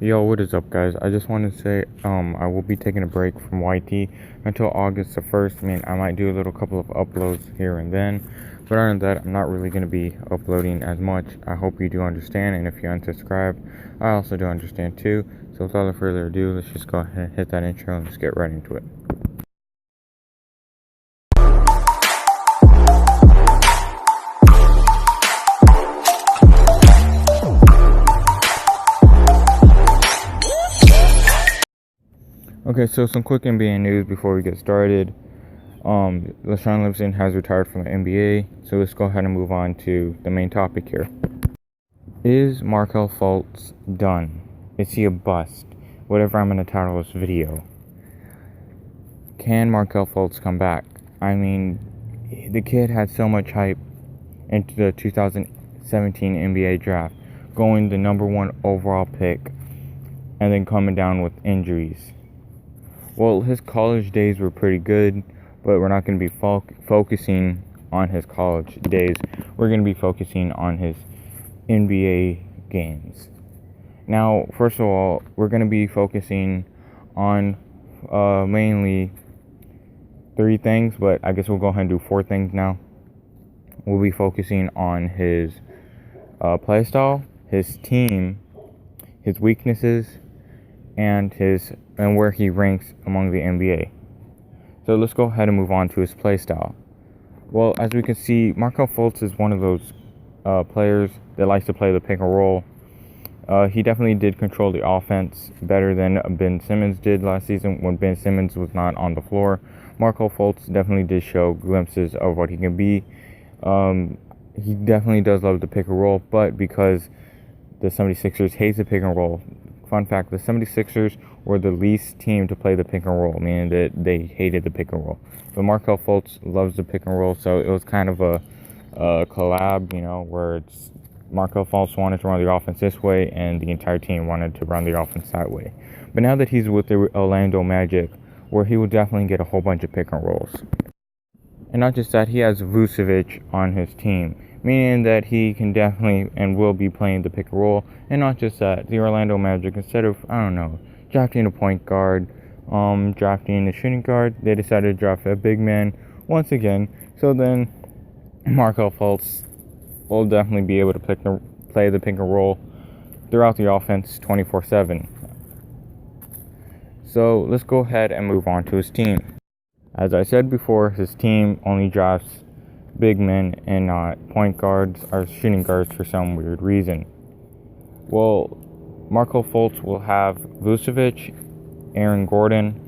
Yo, what is up, guys? I just want to say, I will be taking a break from YT until August the 1st. I mean, I might do a little couple of uploads here and then, but other than that, I'm not really going to be uploading as much. I hope you do understand, and if you unsubscribe, I also do understand too. So without further ado, let's just go ahead and hit that intro and just get right into it. Okay, so some quick NBA news before we get started. LaShawn Livingston has retired from the NBA, so let's go ahead and move on to the main topic here. Is Markelle Fultz done? Is he a bust? Whatever I'm going to title this video. Can Markelle Fultz come back? I mean, the kid had so much hype into the 2017 NBA draft, going the number one overall pick, and then coming down with injuries. Well, his college days were pretty good, but we're not going to be focusing on his college days. We're going to be focusing on his NBA games. Now, first of all, we're going to be focusing on mainly three things, but I guess we'll go ahead and do four things now. We'll be focusing on his play style, his team, his weaknesses, and where he ranks among the NBA. So let's go ahead and move on to his play style. Well, as we can see, Markelle Fultz is one of those players that likes to play the pick and roll. He definitely did control the offense better than Ben Simmons did last season when Ben Simmons was not on the floor. Markelle Fultz definitely did show glimpses of what he can be. He definitely does love the pick and roll, but because the 76ers hate the pick and roll, fun fact, the 76ers were the least team to play the pick and roll, meaning that they hated the pick and roll. But Markelle Fultz loves the pick and roll, so it was kind of a collab, where it's Markelle Fultz wanted to run the offense this way, and the entire team wanted to run the offense that way. But now that he's with the Orlando Magic, where he will definitely get a whole bunch of pick and rolls. And not just that, he has Vucevic on his team, meaning that he can definitely and will be playing the pick and roll. And not just that, the Orlando Magic, instead of, drafting a point guard, drafting a shooting guard, they decided to draft a big man once again. So then Markelle Fultz will definitely be able to play the pick and roll throughout the offense 24/7. So let's go ahead and move on to his team. As I said before, his team only drafts big men and not point guards or shooting guards for some weird reason. Well, Markelle Fultz will have Vucevic, Aaron Gordon,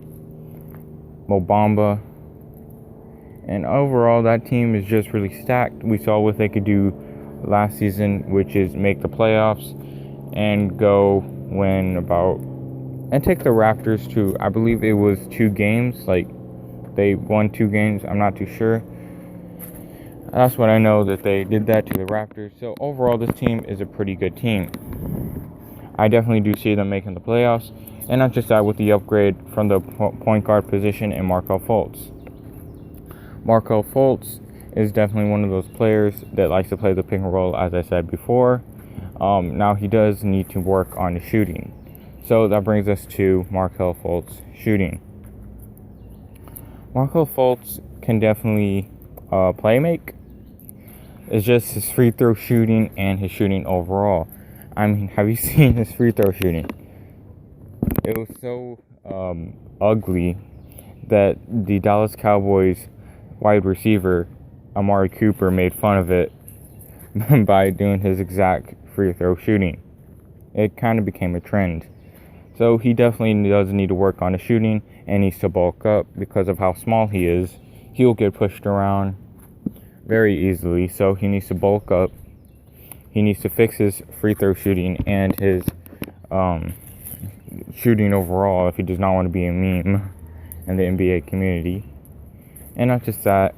Mo Bamba, and overall that team is just really stacked. We saw what they could do last season, which is make the playoffs and and take the Raptors to, I believe it was 2 games, they won 2 games, I'm not too sure. That's what I know, that they did that to the Raptors. So overall, this team is a pretty good team. I definitely do see them making the playoffs, and not just that, with the upgrade from the point guard position in Markelle Fultz. Markelle Fultz is definitely one of those players that likes to play the pick and roll, as I said before. Now he does need to work on the shooting. So that brings us to Markelle Fultz shooting. Markelle Fultz can definitely play make. It's just his free throw shooting and his shooting overall. I mean, have you seen his free throw shooting? It was so ugly that the Dallas Cowboys wide receiver Amari Cooper made fun of it by doing his exact free throw shooting. It kind of became a trend. So he definitely does need to work on his shooting and needs to bulk up because of how small he is. He'll get pushed around very easily, so he needs to bulk up. He needs to fix his free throw shooting and his shooting overall if he does not want to be a meme in the NBA community. And not just that,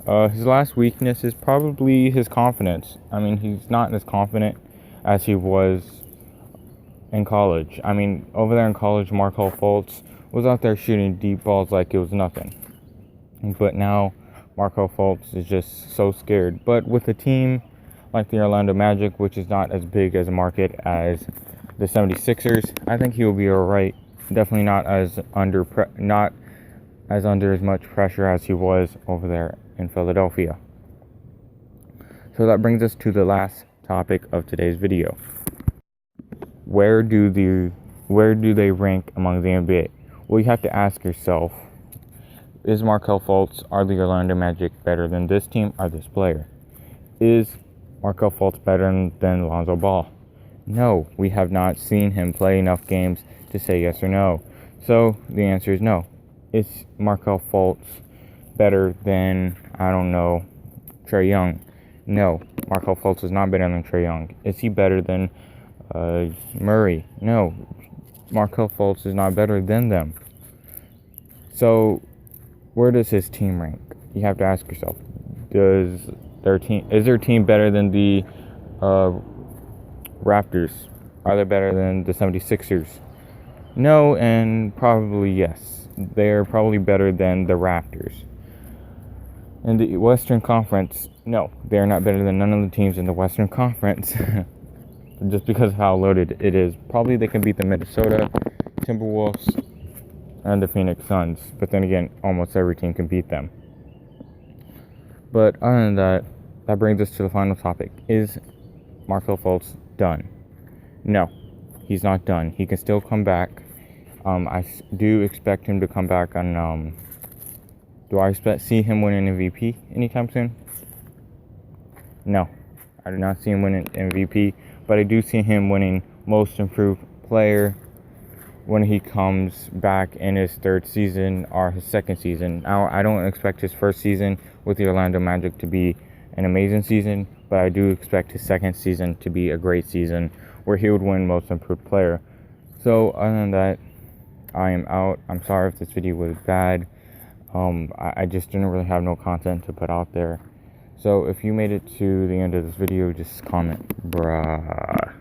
his last weakness is probably his confidence. I mean, he's not as confident as he was in college. I mean, over there in college, Markelle Fultz was out there shooting deep balls like it was nothing. But now, Markelle Fultz is just so scared. But with a team like the Orlando Magic, which is not as big as a market as the 76ers, I think he'll be alright. Definitely not as under as much pressure as he was over there in Philadelphia. So that brings us to the last topic of today's video. Where do they rank among the NBA? Well, you have to ask yourself, is Markelle Fultz, are the Orlando Magic better than this team or this player? Is Markelle Fultz better than Lonzo Ball? No, we have not seen him play enough games to say yes or no. So the answer is no. Is Markelle Fultz better than, I don't know, Trae Young? No, Markelle Fultz is not better than Trae Young. Is he better than Murray? No, Markelle Fultz is not better than them. So where does his team rank? You have to ask yourself, is their team better than the Raptors? Are they better than the 76ers? No, and probably yes. They're probably better than the Raptors. In the Western Conference, no, they're not better than none of the teams in the Western Conference. Just because of how loaded it is. Probably they can beat the Minnesota Timberwolves and the Phoenix Suns. But then again, almost every team can beat them. But other than that, that brings us to the final topic. Is Markelle Fultz done? No, he's not done. He can still come back. I do expect him to come back on... do I see him winning MVP anytime soon? No, I do not see him winning MVP. But I do see him winning Most Improved Player when he comes back in his third season or his second season. Now, I don't expect his first season with the Orlando Magic to be an amazing season, but I do expect his second season to be a great season where he would win Most Improved Player. So, other than that, I am out. I'm sorry if this video was bad. I just didn't really have no content to put out there. So, if you made it to the end of this video, just comment, bruh.